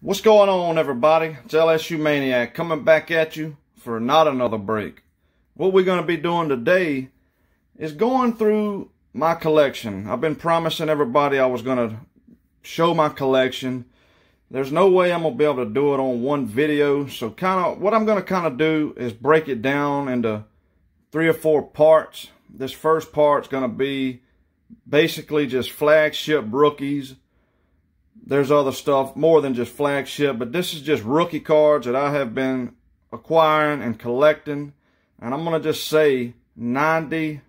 What's going on, everybody? It's LSUmAniac coming back at you for not another break. What we're going to be doing today is going through my collection. I've been promising everybody I was going to show my collection. There's no way I'm going to be able to do it on one video. So what I'm going to do is break it down into 3 or 4 parts. This first part's going to be basically just flagship rookies. There's other stuff more than just flagship, but this is just rookie cards that I have been acquiring and collecting. And I'm going to just say 95%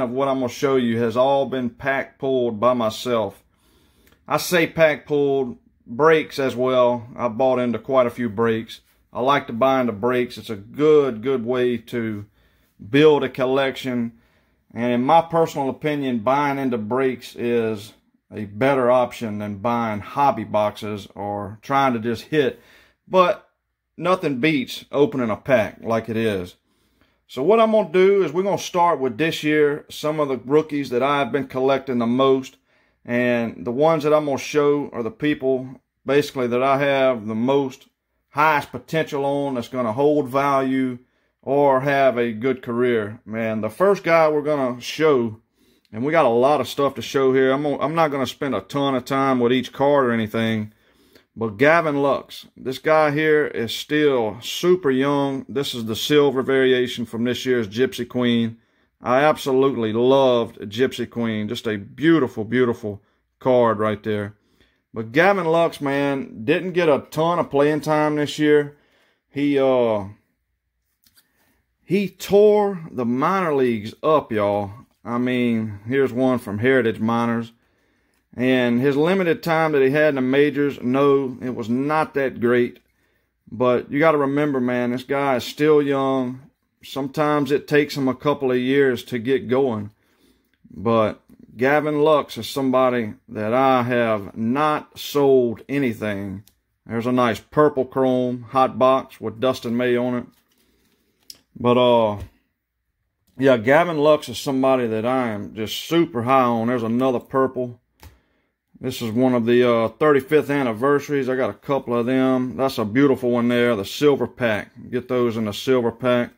of what I'm going to show you has all been pack pulled by myself. I say pack pulled, breaks as well. I bought into quite a few breaks. I like to buy into breaks. It's a good way to build a collection. And in my personal opinion, buying into breaks is a better option than buying hobby boxes or trying to just hit. But nothing beats opening a pack like it is. So what I'm going to do is we're going to start with this year, some of the rookies that I've been collecting the most. And the ones that I'm going to show are the people basically that I have the most highest potential on, that's going to hold value or have a good career. Man, the first guy we're going to show, and we got a lot of stuff to show here. I'm not going to spend a ton of time with each card or anything. But Gavin Lux, this guy here is still super young. This is the silver variation from this year's Gypsy Queen. I absolutely loved Gypsy Queen. Just a beautiful card right there. But Gavin Lux, man, didn't get a ton of playing time this year. He tore the minor leagues up, y'all. I mean, here's one from Heritage Minors. And his limited time that he had in the majors, no, it was not that great. But you got to remember, man, this guy is still young. Sometimes it takes him a couple of years to get going. But Gavin Lux is somebody that I have not sold anything. There's a nice purple chrome hot box with Dustin May on it. But, yeah, Gavin Lux is somebody that I am just super high on. There's another purple. This is one of the 35th anniversaries. I got a couple of them. That's a beautiful one there, the silver pack. Get those in the silver pack.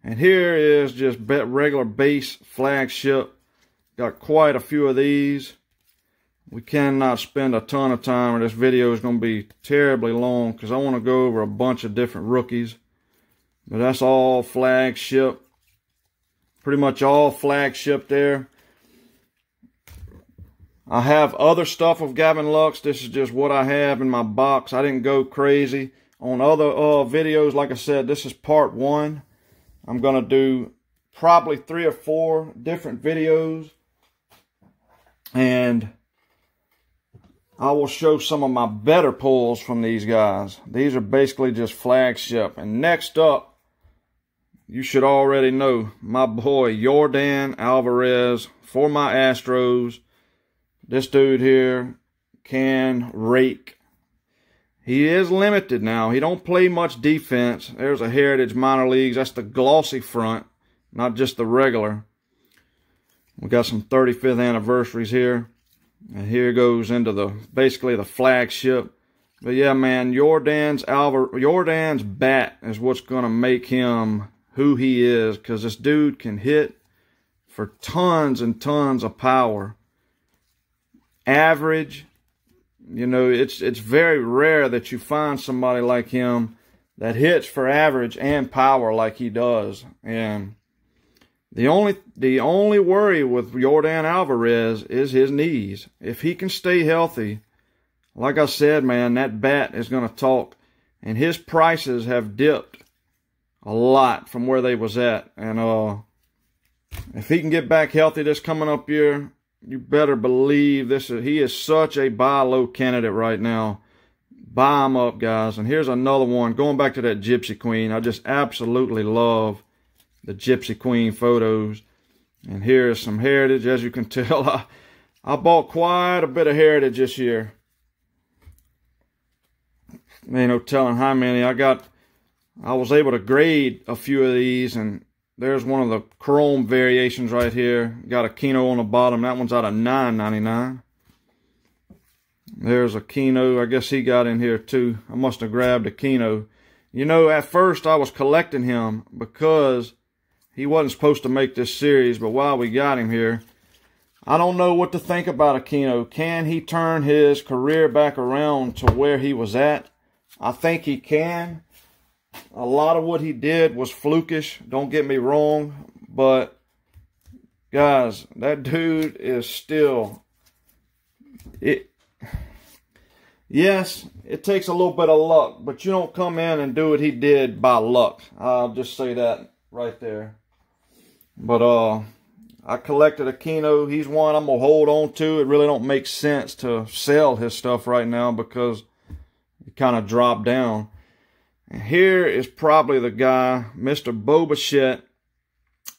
And here is just regular base flagship. Got quite a few of these. We cannot spend a ton of time, or this video is going to be terribly long because I want to go over a bunch of different rookies. But that's all flagship. Pretty much all flagship there. I have other stuff of Gavin Lux. This is just what I have in my box. I didn't go crazy. On other videos, like I said, this is part 1. I'm going to do probably 3 or 4 different videos. And I will show some of my better pulls from these guys. These are basically just flagship. And next up, you should already know my boy Yordan Alvarez for my Astros. This dude here can rake. He is limited now. He don't play much defense. There's a Heritage Minor Leagues. That's the glossy front, not just the regular. We got some 35th anniversaries here. And here goes into basically the flagship. But yeah, man, Yordan's bat is what's going to make him who he is, because this dude can hit for tons and tons of power. Average, you know, it's very rare that you find somebody like him that hits for average and power like he does. And the only worry with Yordan Alvarez is his knees. If he can stay healthy, like I said, man, that bat is going to talk. And his prices have dipped a lot from where they was at. And if he can get back healthy this coming up year, you better believe he is such a buy low candidate right now. Buy him up, guys. And here's another one. Going back to that Gypsy Queen. I just absolutely love the Gypsy Queen photos. And here's some Heritage. As you can tell, I bought quite a bit of Heritage this year. Ain't no telling how many. I was able to grade a few of these, and there's one of the chrome variations right here. Got a Keno on the bottom. That one's out of $9.99. There's a Keno. I guess he got in here too. I must have grabbed a Keno. You know, at first I was collecting him because he wasn't supposed to make this series, but while we got him here, I don't know what to think about Aquino. Can he turn his career back around to where he was at? I think he can. A lot of what he did was flukish, don't get me wrong, but guys, that dude is still... Yes, it takes a little bit of luck, but you don't come in and do what he did by luck. I'll just say that right there. But I collected Aquino. He's one I'm going to hold on to. It really don't make sense to sell his stuff right now because he kind of dropped down. And here is probably the guy, Mr. Bo Bichette,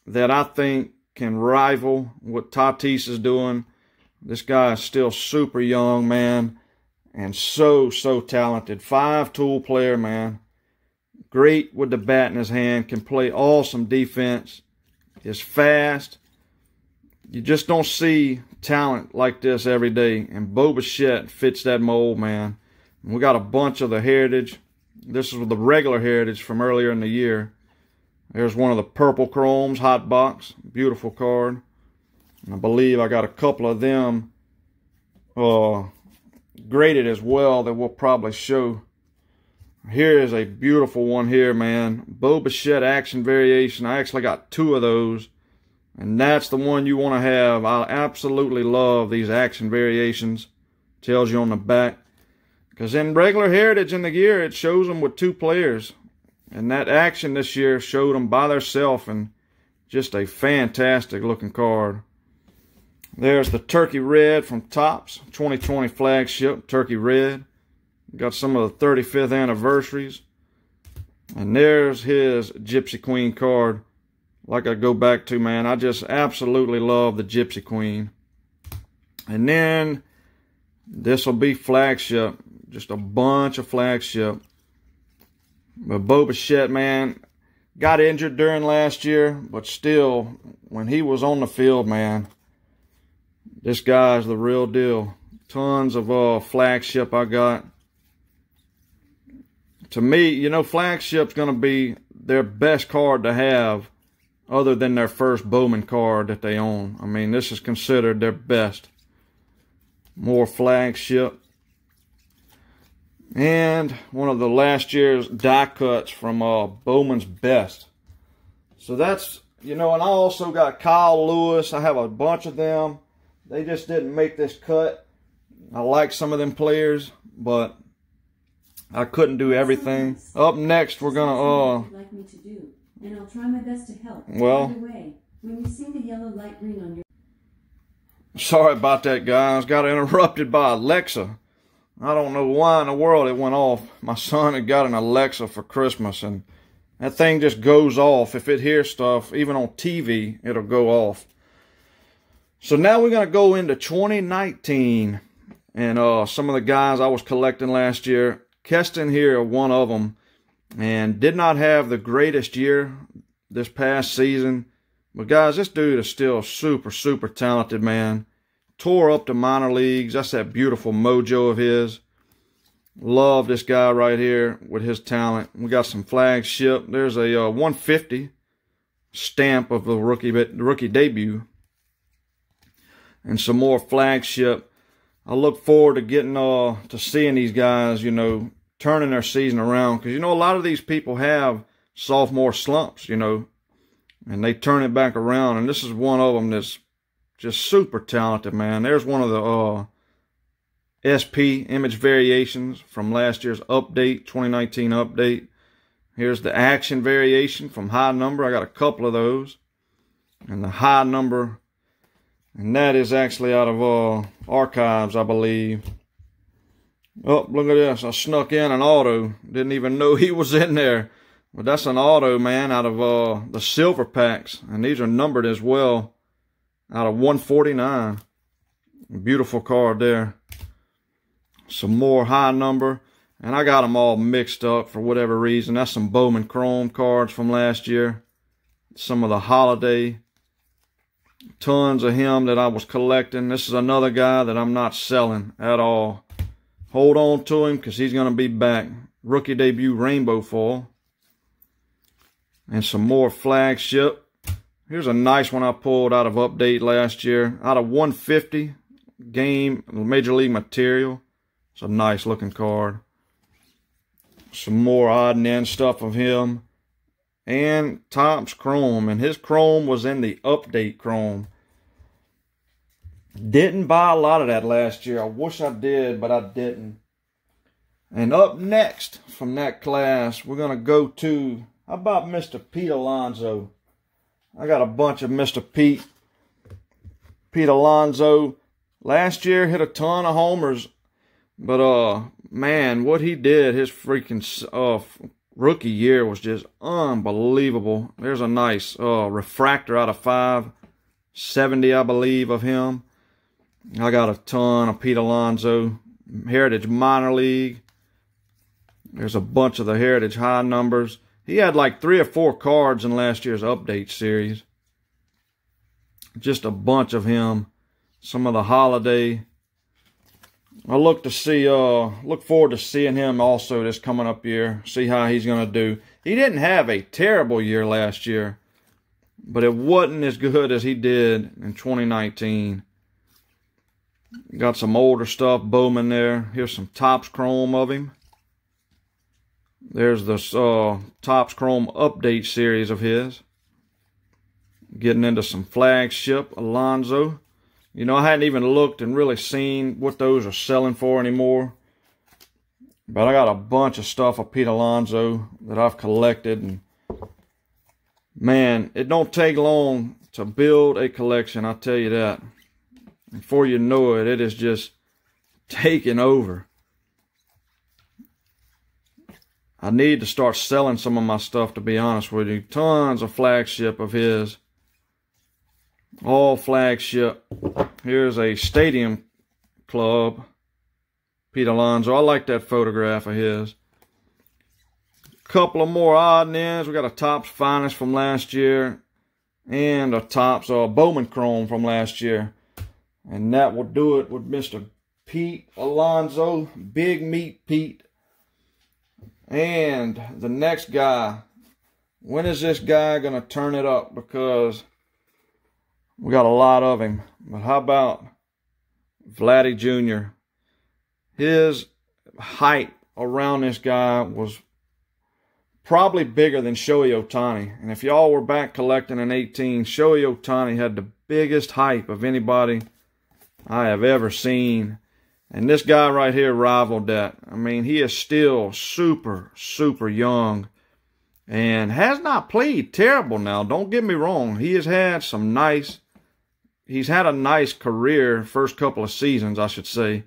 that I think can rival what Tatis is doing. This guy is still super young, man, and so talented. 5-tool player, man. Great with the bat in his hand, can play awesome defense, is fast. You just don't see talent like this every day, and Bo Bichette fits that mold, man. And we got a bunch of the Heritage. This is the regular Heritage from earlier in the year. There's one of the purple chromes, hot box, beautiful card. And I believe I got a couple of them graded as well that we'll probably show. Here is a beautiful one here, man. Bo Bichette action variation. I actually got 2 of those. And that's the one you want to have. I absolutely love these action variations. Tells you on the back. Because in regular Heritage in the year, it shows them with 2 players. And that action this year showed them by themselves. And just a fantastic looking card. There's the Turkey Red from Topps. 2020 Flagship Turkey Red. Got some of the 35th anniversaries. And there's his Gypsy Queen card. Like I go back to, man, I just absolutely love the Gypsy Queen. And then this will be Flagship. Just a bunch of Flagship. But Bo Bichette, man, got injured during last year. But still, when he was on the field, man, this guy's the real deal. Tons of Flagship I got. To me, you know, Flagship's going to be their best card to have other than their first Bowman card that they own. I mean, this is considered their best. More Flagship. And one of the last year's die cuts from Bowman's Best. So that's, you know, and I also got Kyle Lewis. I have a bunch of them. They just didn't make this cut. I like some of them players, but I couldn't do everything. Up next, we're gonna like me to do, and I'll try my best to help. Well, by the way, when you see the yellow light green on your... Sorry about that, guys. Got interrupted by Alexa. I don't know why in the world it went off. My son had got an Alexa for Christmas, and that thing just goes off. If it hears stuff, even on TV, it'll go off. So now we're gonna go into 2019, and some of the guys I was collecting last year. Keston here, one of them, and did not have the greatest year this past season. But guys, this dude is still super talented, man. Tore up the minor leagues. That's that beautiful mojo of his. Love this guy right here with his talent. We got some Flagship. There's a 150 stamp of the rookie debut. And some more Flagship. I look forward to getting to seeing these guys, you know, turning their season around. Because, you know, a lot of these people have sophomore slumps, you know, and they turn it back around. And this is one of them that's just super talented, man. There's one of the SP image variations from last year's update, 2019 update. Here's the action variation from high number. I got a couple of those. And the high number, and that is actually out of archives, I believe. Oh, look at this. I snuck in an auto. Didn't even know he was in there. But that's an auto, man, out of the silver packs. And these are numbered as well. Out of 149. Beautiful card there. Some more high number. And I got them all mixed up for whatever reason. That's some Bowman Chrome cards from last year. Some of the holiday. Tons of him that I was collecting. This is another guy that I'm not selling at all. hold on to him because he's going to be back. Rookie debut rainbow foil. And some more Flagship. Here's a nice one I pulled out of Update last year. Out of 150 game Major League material. It's a nice looking card. Some more odd and end stuff of him. And Topps Chrome. And his Chrome was in the Update Chrome. Didn't buy a lot of that last year. I wish I did, but I didn't. And up next from that class, we're going to go to, how about Mr. Pete Alonso? I got a bunch of Mr. Pete Alonso. Last year hit a ton of homers. But, man, what he did, his freaking rookie year was just unbelievable. There's a nice refractor out of 570, I believe, of him. I got a ton of Pete Alonso. Heritage Minor League. There's a bunch of the Heritage High numbers. He had like 3 or 4 cards in last year's Update series. Just a bunch of him. Some of the Holiday. I look forward to seeing him also this coming up year. See how he's going to do. He didn't have a terrible year last year, but it wasn't as good as he did in 2019. Got some older stuff, Bowman there. Here's some Topps Chrome of him. There's this Topps Chrome Update series of his. Getting into some Flagship Alonso. You know, I hadn't even looked and really seen what those are selling for anymore. But I got a bunch of stuff of Pete Alonso that I've collected. And man, it don't take long to build a collection, I'll tell you that. Before you know it, it is just taking over. I need to start selling some of my stuff, to be honest with you. Tons of Flagship of his. All Flagship. Here's a Stadium Club. Pete Alonso. I like that photograph of his. Couple of more odd and ends. We got a Topps Finest from last year. And a Topps Bowman Chrome from last year. And that will do it with Mr. Pete Alonso. Big Meat Pete. And the next guy. When is this guy going to turn it up? Because we got a lot of him. But how about Vladdy Jr.? His height around this guy was probably bigger than Shohei Ohtani. And if y'all were back collecting in 18, Shohei Ohtani had the biggest height of anybody I have ever seen. And this guy right here rivaled that. I mean, he is still super, super young. And has not played terrible now. Don't get me wrong. He has had some nice... He's had a nice career, first couple of seasons, I should say.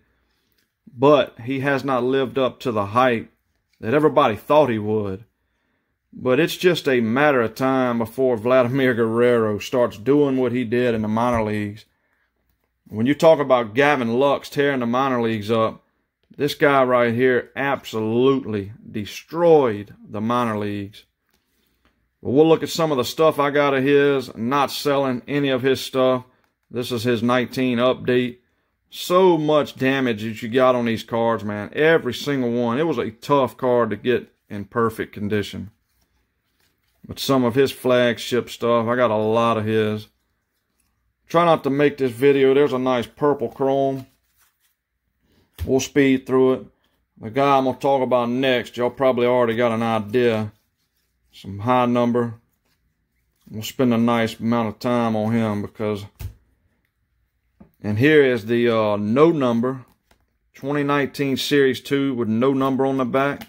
But he has not lived up to the hype that everybody thought he would. But it's just a matter of time before Vladimir Guerrero starts doing what he did in the minor leagues. When you talk about Gavin Lux tearing the minor leagues up, this guy right here absolutely destroyed the minor leagues. But we'll look at some of the stuff I got of his. Not selling any of his stuff. This is his 19 update. So much damage that you got on these cards, man. Every single one. It was a tough card to get in perfect condition. But some of his Flagship stuff, I got a lot of his. Try not to make this video. There's a nice purple chrome. We'll speed through it. The guy I'm going to talk about next, y'all probably already got an idea. Some high number. We'll spend a nice amount of time on him because... And here is the no number. 2019 Series 2 with no number on the back.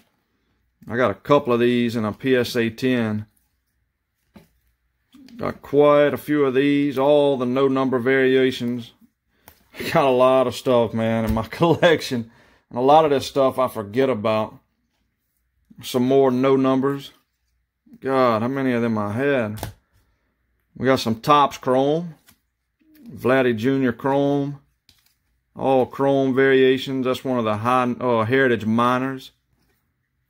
I got a couple of these in a PSA 10. Got quite a few of these. All the no number variations. Got a lot of stuff, man, in my collection. And a lot of this stuff I forget about. Some more no numbers. God, how many of them I had? We got some Topps Chrome. Vladdy Jr. Chrome. All Chrome variations. That's one of the high Heritage Minors.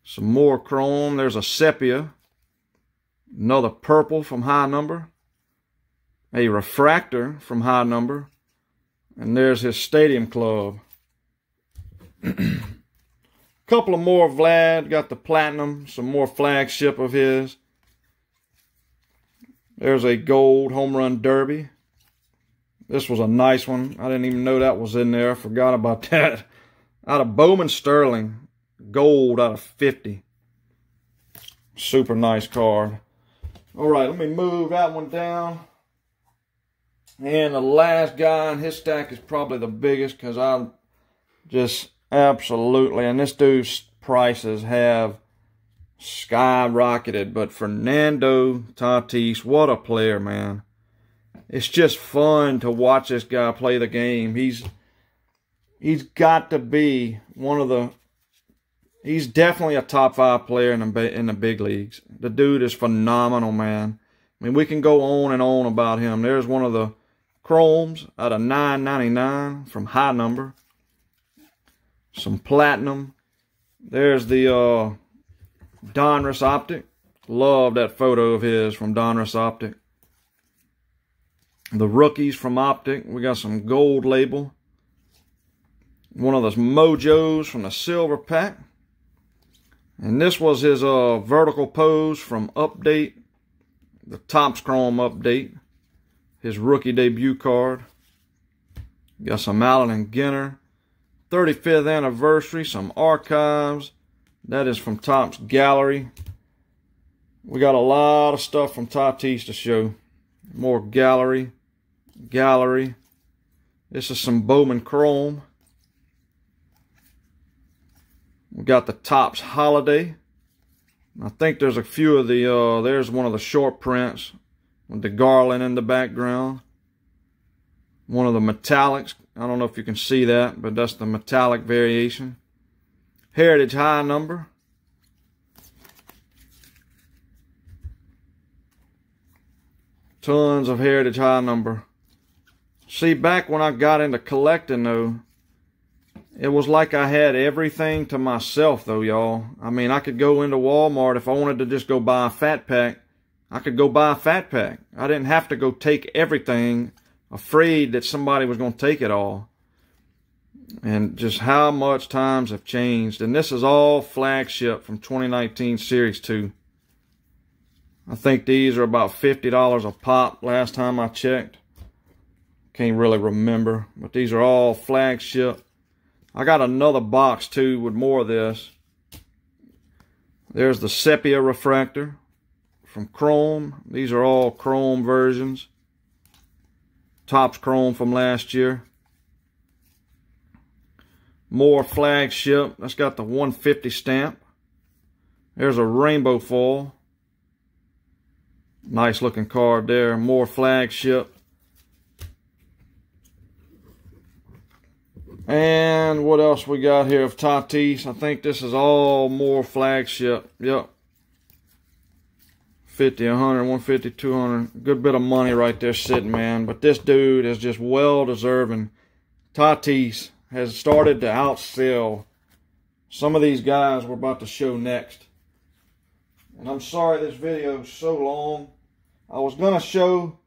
Some more Chrome. There's a Sepia. Another purple from high number. A refractor from high number. And there's his Stadium Club. couple of more Vlad. Got the platinum, some more flagship of his. There's a gold home run derby. This was a nice one. I didn't even know that was in there. I forgot about that. Out of Bowman Sterling. Gold out of 50. Super nice card. Alright, let me move that one down. And the last guy in his stack is probably the biggest because I just absolutely, and this dude's prices have skyrocketed. But Fernando Tatis, what a player, man. It's just fun to watch this guy play the game. He's got to be one of the, he's definitely a top 5 player in the big leagues. The dude is phenomenal, man. I mean, we can go on and on about him. There's one of the chromes out of $9.99 from High Number. Some platinum. There's the Donruss Optic. Love that photo of his from Donruss Optic. The rookies from Optic. We got some gold label. One of those Mojos from the silver pack. And this was his vertical pose from Update. The Topps Chrome Update. His rookie debut card. Got some Allen and Ginter. 35th anniversary. Some archives. That is from Topps Gallery. We got a lot of stuff from Tatis to show. More gallery. Gallery. This is some Bowman Chrome. We got the Topps Holiday. I think there's a few of the, there's one of the short prints with the garland in the background. One of the metallics. I don't know if you can see that, but that's the metallic variation. Heritage High Number. Tons of Heritage High Number. See, back when I got into collecting, though, it was like I had everything to myself, though, y'all. I mean, I could go into Walmart if I wanted to just go buy a fat pack. I could go buy a fat pack. I didn't have to go take everything, afraid that somebody was going to take it all. And just how much times have changed. And this is all flagship from 2019 Series 2. I think these are about $50 a pop last time I checked. Can't really remember. But these are all flagship. I got another box too with more of this. There's the Sepia Refractor from Chrome. These are all Chrome versions. Topps Chrome from last year. More flagship. That's got the 150 stamp. There's a rainbow foil. Nice looking card there. More flagship. And what else we got here of Tatis? I think this is all more flagship. Yep. 50, 100, 150, 200. Good bit of money right there sitting, man. But this dude is just well deserving. Tatis has started to outsell some of these guys we're about to show next. And I'm sorry this video is so long. I was going to show,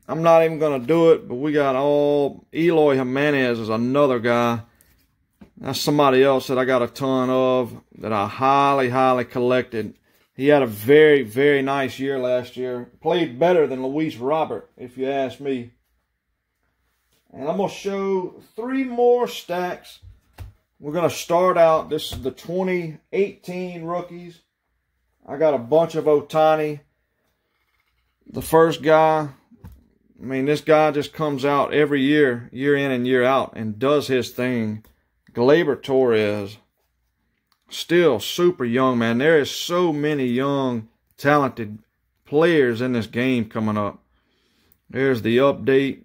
I'm not even going to do it, but we got all, Eloy Jimenez is another guy. That's somebody else that I got a ton of that I highly, highly collected. He had a very, very nice year last year. Played better than Luis Robert, if you ask me. And I'm going to show 3 more stacks. We're going to start out. This is the 2018 rookies. I got a bunch of Ohtani. The first guy, I mean, this guy just comes out every year, year in and year out, and does his thing. Gleyber Torres. Still super young, man. There is so many young, talented players in this game coming up. There's the update.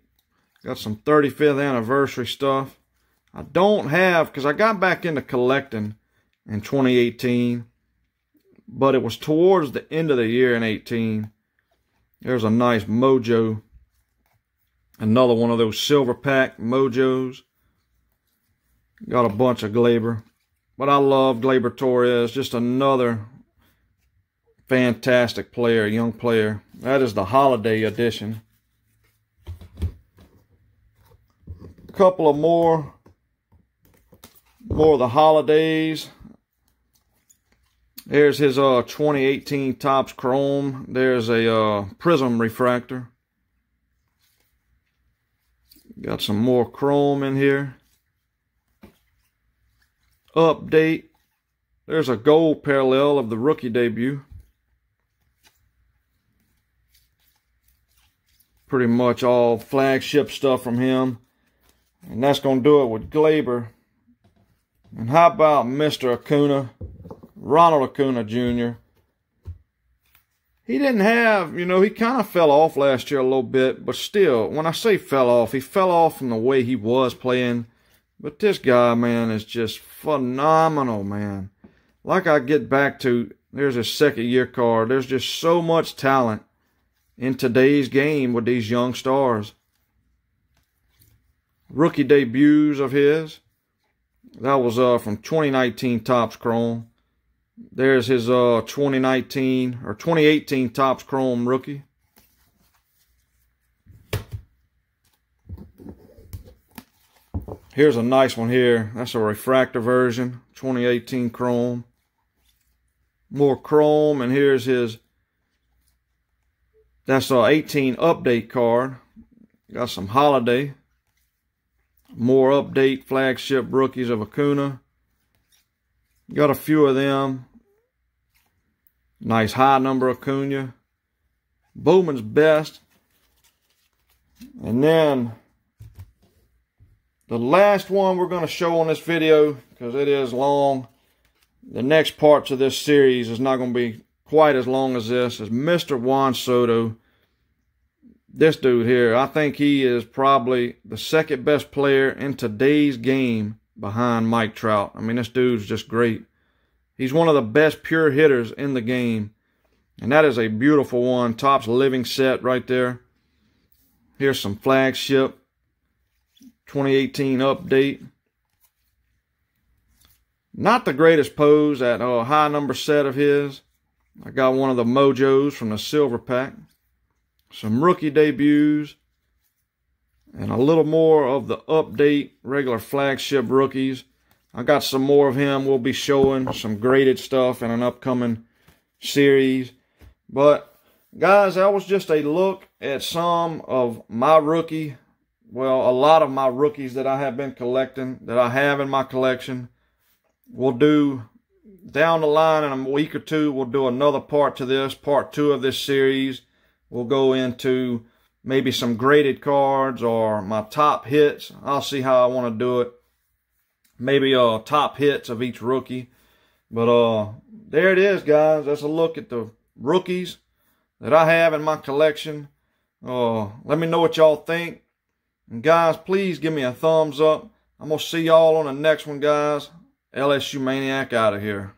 Got some 35th anniversary stuff. I don't have, because I got back into collecting in 2018. But it was towards the end of the year in 18. There's a nice Mojo. Another one of those silver pack Mojos. Got a bunch of Gleyber. But I love Gleyber Torres. Just another fantastic player, young player. That is the holiday edition. A couple of more More of the holidays. There's his 2018 Topps Chrome. There's a prism refractor. Got some more chrome in here. Update. There's a gold parallel of the rookie debut. Pretty much all flagship stuff from him. And that's going to do it with Glaber. And how about Mr. Acuna? Ronald Acuna Jr. He didn't have, he kind of fell off last year a little bit, but still, when I say fell off, he fell off from the way he was playing. But this guy, man, is just phenomenal, man. Like I get back to, there's a second-year card. There's just so much talent in today's game with these young stars. Rookie debuts of his. That was from 2019 Topps Chrome. There's his 2019 or 2018 Topps Chrome rookie. Here's a nice one here. That's a refractor version, 2018 Chrome. More chrome, and here's his, that's a 18 update card. Got some holiday. More update flagship rookies of Acuna. Got a few of them. Nice high number Acuna. Bowman's best. And then the last one we're going to show on this video, because it is long. The next parts of this series is not going to be quite as long as this, is Mr. Juan Soto. This dude here, I think he is probably the second best player in today's game behind Mike Trout. I mean, this dude's just great. He's one of the best pure hitters in the game. And that is a beautiful one. Topps living set right there. Here's some flagship 2018 update. Not the greatest pose, that high number set of his. I got one of the Mojos from the silver pack. Some rookie debuts. And a little more of the update regular flagship rookies. I got some more of him. We'll be showing some graded stuff in an upcoming series. But, guys, that was just a look at some of my rookie. Well, a lot of my rookies that I have been collecting, that I have in my collection. We'll do, down the line in a week or two, we'll do another part to this, part 2 of this series. We'll go into maybe some graded cards or my top hits. I'll see how I want to do it. Maybe top hits of each rookie. But there it is, guys. That's a look at the rookies that I have in my collection. Let me know what y'all think. And guys, please give me a thumbs up. I'm going to see y'all on the next one, guys. LSUmaniac out of here.